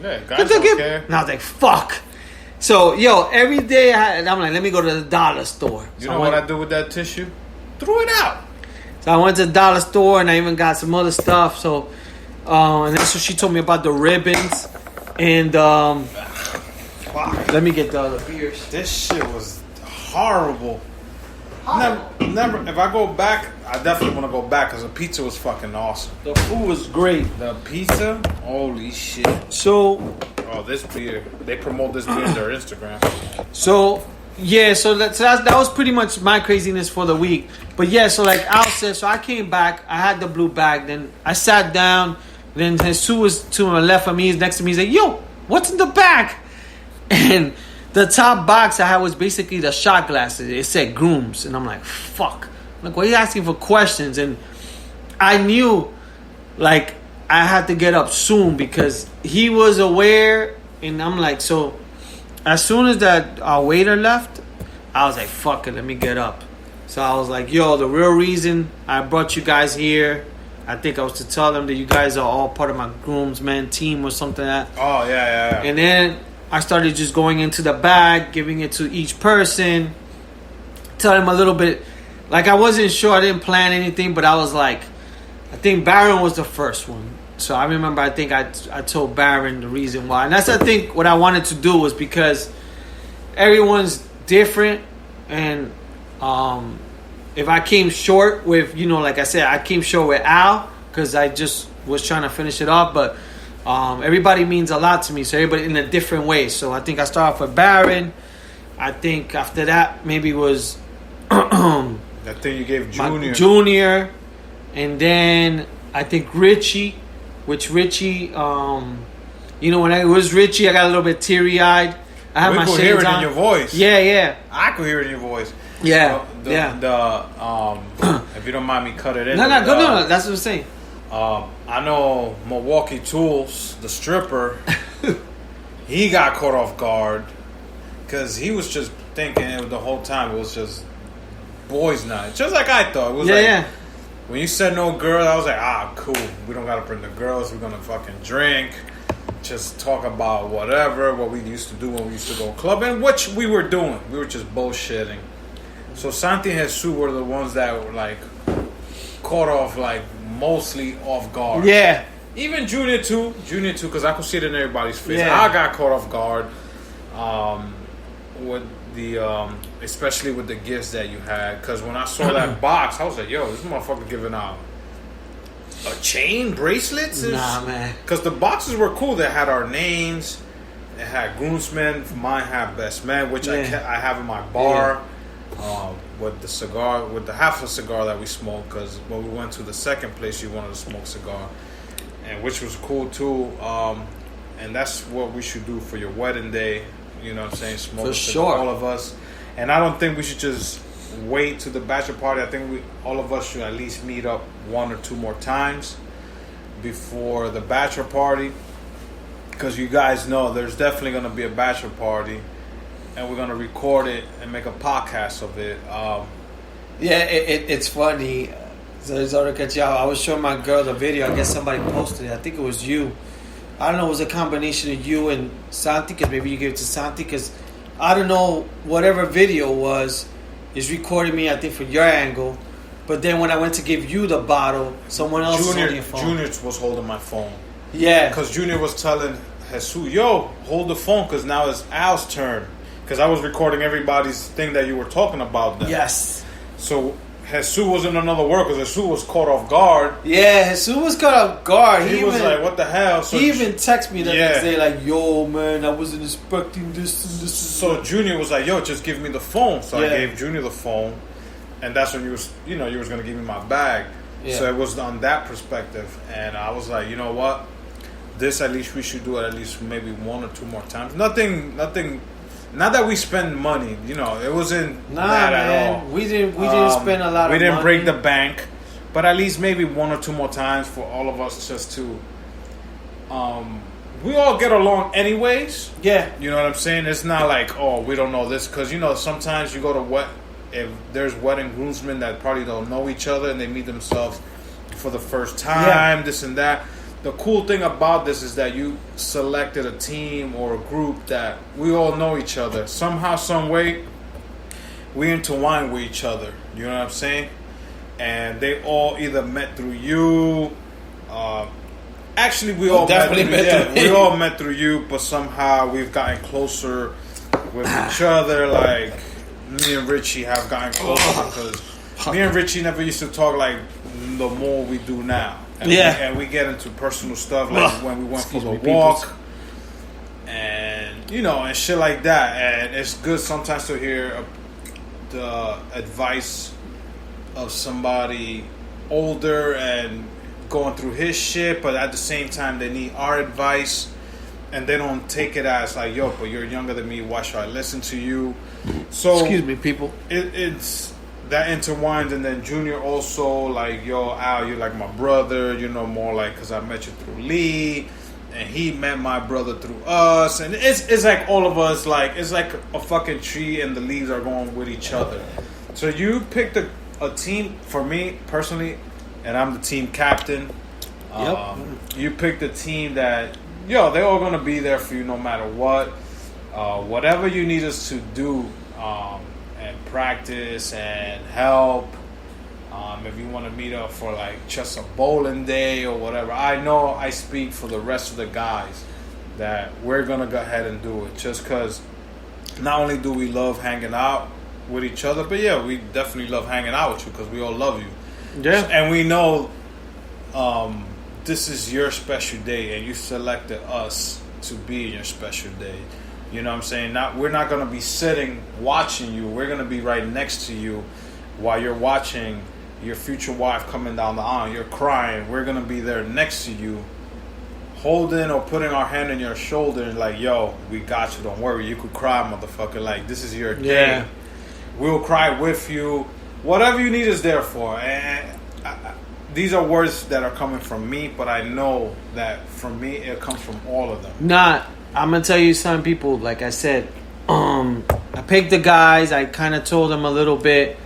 Yeah, guys don't care. And I was like, fuck. So, yo, every day I'm like, let me go to the dollar store. You know what I do with that tissue? Threw it out. So I went to the dollar store and I even got some other stuff. So, and that's what she told me about the ribbons. And, let me get the other beers. This shit was horrible. Never. If I go back, I definitely want to go back because the pizza was fucking awesome. The food was great. The pizza, holy shit. So, this beer. They promote this beer on their Instagram. So that was pretty much my craziness for the week. But yeah, so like Al said, so I came back. I had the blue bag. Then I sat down. Then Jesus was to my left of me. He's next to me. He's like, yo, what's in the bag? And the top box I had was basically the shot glasses. It said Grooms. And I'm like, fuck. I'm like, why are you asking for questions? And I knew, like, I had to get up soon because he was aware. And I'm like, so as soon as that our waiter left, I was like, fuck it, let me get up. So I was like, yo, the real reason I brought you guys here, I think I was to tell them that you guys are all part of my groomsmen team or something like that. Oh, yeah. And then I started just going into the bag, giving it to each person, telling them a little bit. Like, I wasn't sure, I didn't plan anything, but I was like, I think Baron was the first one. So I remember, I think I told Baron the reason why. And that's, I think, what I wanted to do was because everyone's different. And if I came short with, like I said, I came short with Al because I just was trying to finish it off. But everybody means a lot to me. So everybody in a different way. So I think I started off with Baron. I think after that maybe was... that thing you gave Junior. Junior. And then I think Richie. Which Richie, when it was Richie, I got a little bit teary-eyed. I had my shades on. We could hear it in your voice. Yeah. I could hear it in your voice. Yeah, if you don't mind me cut it in. No, that's what I'm saying. I know Milwaukee Tools, the stripper, he got caught off guard because he was just thinking the whole time it was just boys' night. Just like I thought. It was when you said no girl, I was like, cool. We don't got to bring the girls. We're going to fucking drink. Just talk about whatever, what we used to do when we used to go clubbing, which we were doing. We were just bullshitting. So Santi and Jesus were the ones that were like caught off, like mostly off guard. Yeah. Even Junior too, because I could see it in everybody's face. Yeah. I got caught off guard with the, especially with the gifts that you had. Because when I saw that box, I was like, yo, this motherfucker giving out a chain, bracelets? Nah, man. Because the boxes were cool. They had our names. It had groomsmen. Mine had best man, which I have in my bar. With the cigar, with the half a cigar that we smoked. Because when we went to the second place, you wanted to smoke cigar. And which was cool too. And that's what we should do for your wedding day. You know what I'm saying? Smoke for cigar, sure. all of us. And I don't think we should just wait to the bachelor party. I think all of us should at least meet up one or two more times before the bachelor party, because you guys know there's definitely going to be a bachelor party, and we're going to record it and make a podcast of it. It's funny. I was showing my girl the video. I guess somebody posted it. I think it was you. I don't know. It was a combination of you and Santi, because maybe you gave it to Santi, because I don't know, whatever video was is recording me, I think, for your angle. But then when I went to give you the bottle, someone else was holding your phone. Junior was holding my phone. Yeah. Because Junior was telling Jesus, yo, hold the phone because now it's Al's turn. Because I was recording everybody's thing that you were talking about then. Yes. So Jesus was in another world because Jesus was caught off guard. Yeah, Jesus was caught off guard. He was like, what the hell? So he even texted me the next day like, yo, man, I wasn't expecting this and this. So Junior was like, yo, just give me the phone. So I gave Junior the phone. And that's when you was going to give me my bag. Yeah. So it was on that perspective. And I was like, you know what? This at least we should do it at least maybe one or two more times. Nothing. Not that we spend money, it wasn't that at all. We didn't spend a lot of money. We didn't break the bank, but at least maybe one or two more times for all of us just to. We all get along anyways. Yeah. You know what I'm saying? It's not like, oh, we don't know this, because sometimes you go to if there's wedding groomsmen that probably don't know each other and they meet themselves for the first time, this and that. the cool thing about this is that you selected a team or a group that we all know each other somehow, some way. We intertwine with each other. You know what I'm saying? And they all either met through you. Actually, we all we all met through you, but somehow we've gotten closer with each other. Like me and Richie have gotten closer because me and Richie never used to talk like the more we do now. And we get into personal stuff like when we went for the walk, and and shit like that. And it's good sometimes to hear the advice of somebody older and going through his shit, but at the same time they need our advice, and they don't take it as like, yo, but you're younger than me, why should I listen to you? So excuse me, people. It's that intertwined. And then Junior also like, yo, Al, you're like my brother, more like because I met you through Lee, and he met my brother through us, and it's like all of us, like it's like a fucking tree and the leaves are going with each other. So you picked a team. For me personally, and I'm the team captain. You picked a team that, they're all going to be there for you no matter what. Whatever you need us to do and practice and help. If you want to meet up for like just a bowling day or whatever. I know I speak for the rest of the guys that we're going to go ahead and do it. Just because not only do we love hanging out with each other, but we definitely love hanging out with you because we all love you. Yeah, and we know this is your special day, and you selected us to be your special day. You know what I'm saying? We're not going to be sitting watching you. We're going to be right next to you while you're watching your future wife coming down the aisle. You're crying. We're going to be there next to you, holding or putting our hand on your shoulder and like, yo, we got you. Don't worry. You could cry, motherfucker. Like, this is your day. We'll cry with you. Whatever you need is there for. And these are words that are coming from me, but I know that from me, it comes from all of them. I'm going to tell you some people, like I said, I picked the guys. I kind of told them a little bit,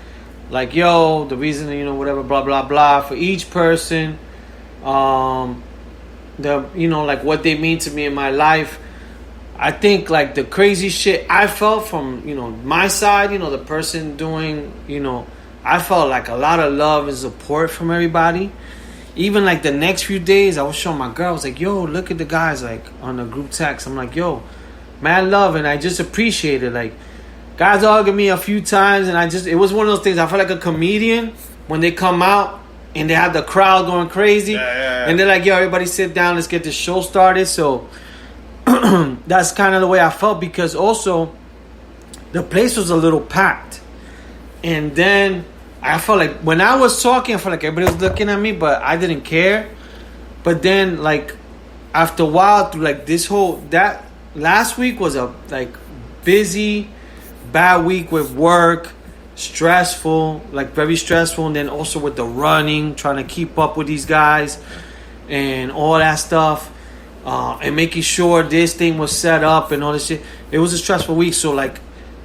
like, yo, the reason, whatever, blah, blah, blah, for each person, like what they mean to me in my life. I think, like, the crazy shit I felt from, my side, the person doing, I felt like a lot of love and support from everybody. Even, like, the next few days, I was showing my girl, I was like, yo, look at the guys, like, on the group text. I'm like, yo, mad love, and I just appreciate it. Like, guys hugging me a few times, and it was one of those things, I felt like a comedian when they come out and they have the crowd going crazy. And they're like, yo, everybody sit down, let's get this show started. So that's kind of the way I felt, because also the place was a little packed. And then I felt like when I was talking, I felt like everybody was looking at me, but I didn't care. But then, like, after a while, through like that last week was a like busy, bad week with work, stressful, like very stressful. And then also with the running, trying to keep up with these guys and all that stuff. And making sure this thing was set up and all this shit. It was a stressful week. So, like,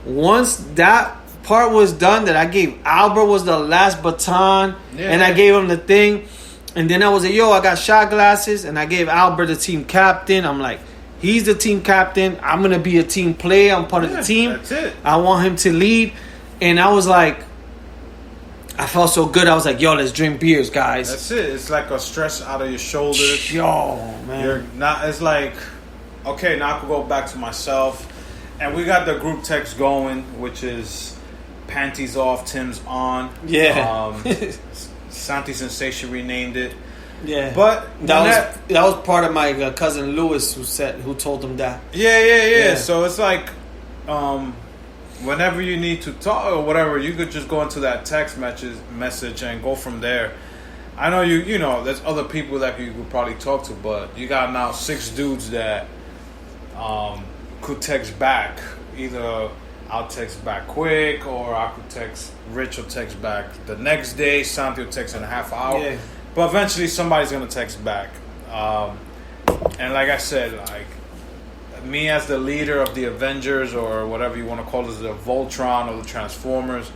once that part was done, that I gave Albert was the last baton, and I gave him the thing. And then I was like, yo, I got shot glasses, and I gave Albert the team captain. I'm like, he's the team captain. I'm going to be a team player. I'm part of the team. That's it. I want him to lead. And I was like, I felt so good. I was like, yo, let's drink beers, guys. That's it. It's like a stress out of your shoulders. Yo, man. It's like, okay, now I can go back to myself. And we got the group text going, which is panties off, Tim's on. Yeah. Santi Sensation renamed it. Yeah. But that was part of my cousin Lewis who told them that. Yeah. So it's like, whenever you need to talk or whatever, you could just go into that text message and go from there. I know you know there's other people that you could probably talk to, but you got now 6 dudes that could text back. Either I'll text back quick, or I could text Rich will text back the next day. Santi will text in a half hour. Yeah. But eventually somebody's gonna text back. And like I said, like, me as the leader of the Avengers, or whatever you want to call it, the Voltron or the Transformers,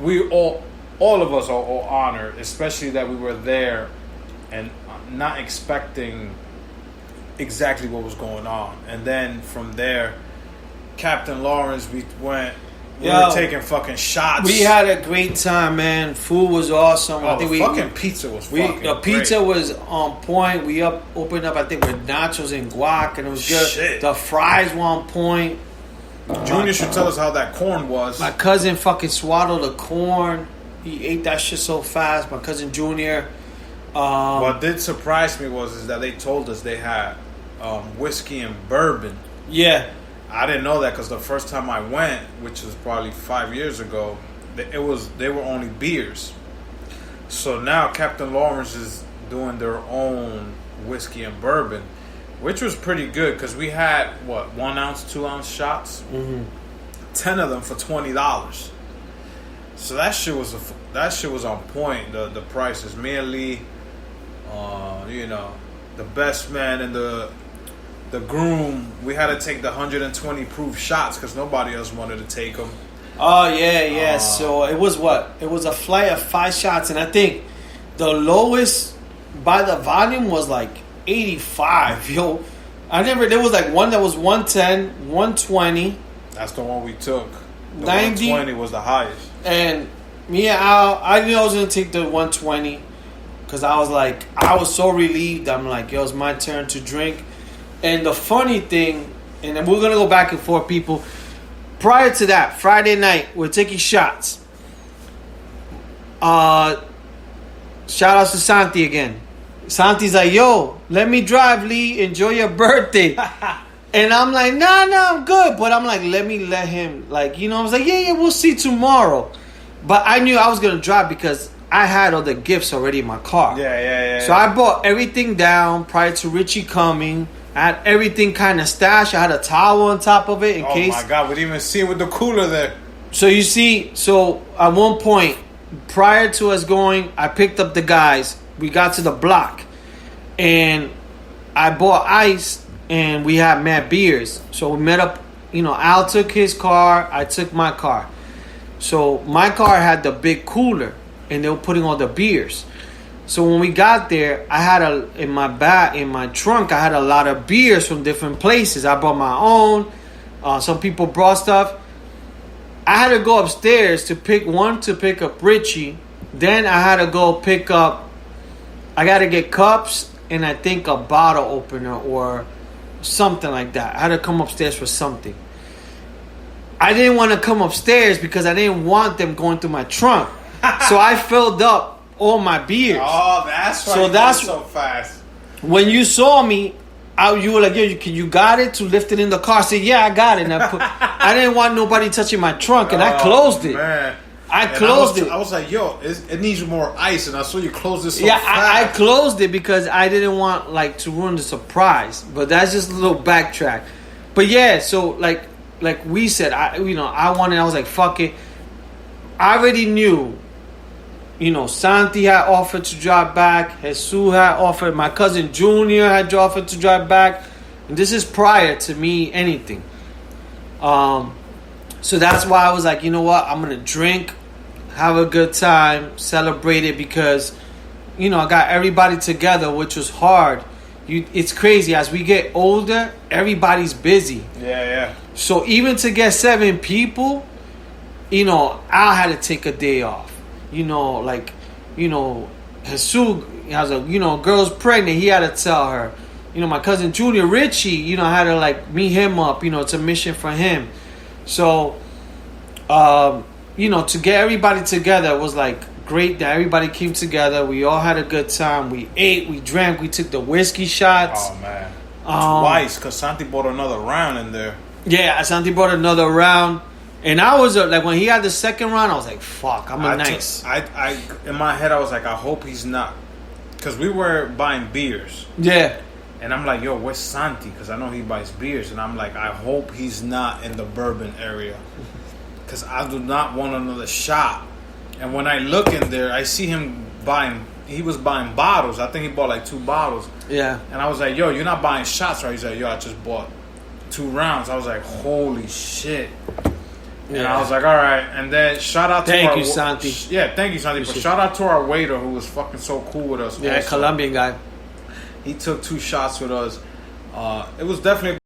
we all of us are all honored, especially that we were there and not expecting exactly what was going on. And then from there, Captain Lawrence, we were taking fucking shots. We had a great time, man. Food was awesome. I think the pizza was fucking the pizza great. was on point. We opened up, I think, with nachos and guac, and it was good. Shit. The fries were on point. Junior should tell us how that corn was. My cousin fucking swallowed the corn. He ate that shit so fast. My cousin Junior. What did surprise me is that they told us they had whiskey and bourbon. Yeah. I didn't know that because the first time I went, which was probably 5 years ago, they were only beers. So now Captain Lawrence is doing their own whiskey and bourbon, which was pretty good because we had 1 ounce, 2 ounce shots, 10 of them for $20. So that shit was on point. The prices, me and Lee, the best man and the groom, we had to take the 120 proof shots because nobody else wanted to take them. Oh yeah. So it was It was a flight of 5 shots, and I think the lowest by the volume was like 85. Yo, there was like one that was 110, 120. That's the one we took. The 90 120 was the highest. And me and Al, I knew I was gonna take the 120 because I was so relieved. I'm like, yo, it's my turn to drink. And the funny thing, and then we're gonna go back and forth, people. Prior to that, Friday night, we're taking shots. Shout outs to Santi again. Santi's like, yo, let me drive, Lee. Enjoy your birthday. And I'm like, nah, I'm good. But I'm like, let him, I was like, yeah, we'll see tomorrow. But I knew I was going to drive because I had all the gifts already in my car. Yeah. So I brought everything down prior to Richie coming. I had everything kind of stashed. I had a towel on top of it in case. Oh my God, we didn't even see it with the cooler there. So you see, at one point, prior to us going, I picked up the guys. We got to the block. And I bought ice. And we had mad beers. So we met up, Al took his car, I took my car. So my car had the big cooler and they were putting all the beers. So when we got there, I had in my trunk, I had a lot of beers from different places. I brought my own. Some people brought stuff. I had to go upstairs to pick up Richie. Then I had to go pick up, I got to get cups and I think a bottle opener or something like that. I had to come upstairs for something. I didn't want to come upstairs because I didn't want them going through my trunk. So I filled up all my beers. Oh, that's why you did so fast. When you saw me, you were like, yo, you got it to lift it in the car? I said, yeah, I got it. And I didn't want nobody touching my trunk, and I closed it. Man. I closed it. I was like, yo, it needs more ice, and I saw you close this so fast. I closed it because I didn't want to ruin the surprise. But that's just a little backtrack. But yeah, so like we said, I was like, fuck it. I already knew, Santi had offered to drive back. Jesus had offered. My cousin Junior had offered to drive back. And this is prior to me anything. So that's why I was like, you know what? I'm going to drink, have a good time, celebrate it because, I got everybody together, which was hard. It's crazy. As we get older, everybody's busy. Yeah. So even to get 7 people, I had to take a day off. Jesus has a, girl's pregnant. He had to tell her. My cousin Junior, Richie, I had to meet him up. It's a mission for him. So, to get everybody together was great that everybody came together. We all had a good time. We ate, we drank, we took the whiskey shots. Oh, man. Twice, because Santi bought another round in there. Yeah, Santi bought another round. And I was when he had the second round, I was like, fuck, nice. I in my head, I was like, I hope he's not. Because we were buying beers. Yeah. And I'm like, yo, where's Santi? Because I know he buys beers. And I'm like, I hope he's not in the bourbon area. Because I do not want another shot. And when I look in there, I see him he was buying bottles. I think he bought 2 bottles. Yeah. And I was like, yo, you're not buying shots, right? He's like, yo, I just bought 2 rounds. I was like, holy shit. Yeah. And I was like, all right. And then shout out to Thank you, Santi. Yeah, thank you, Santi. But shout out to our waiter who was fucking so cool with us. Yeah, also. Colombian guy. He took 2 shots with us. It was definitely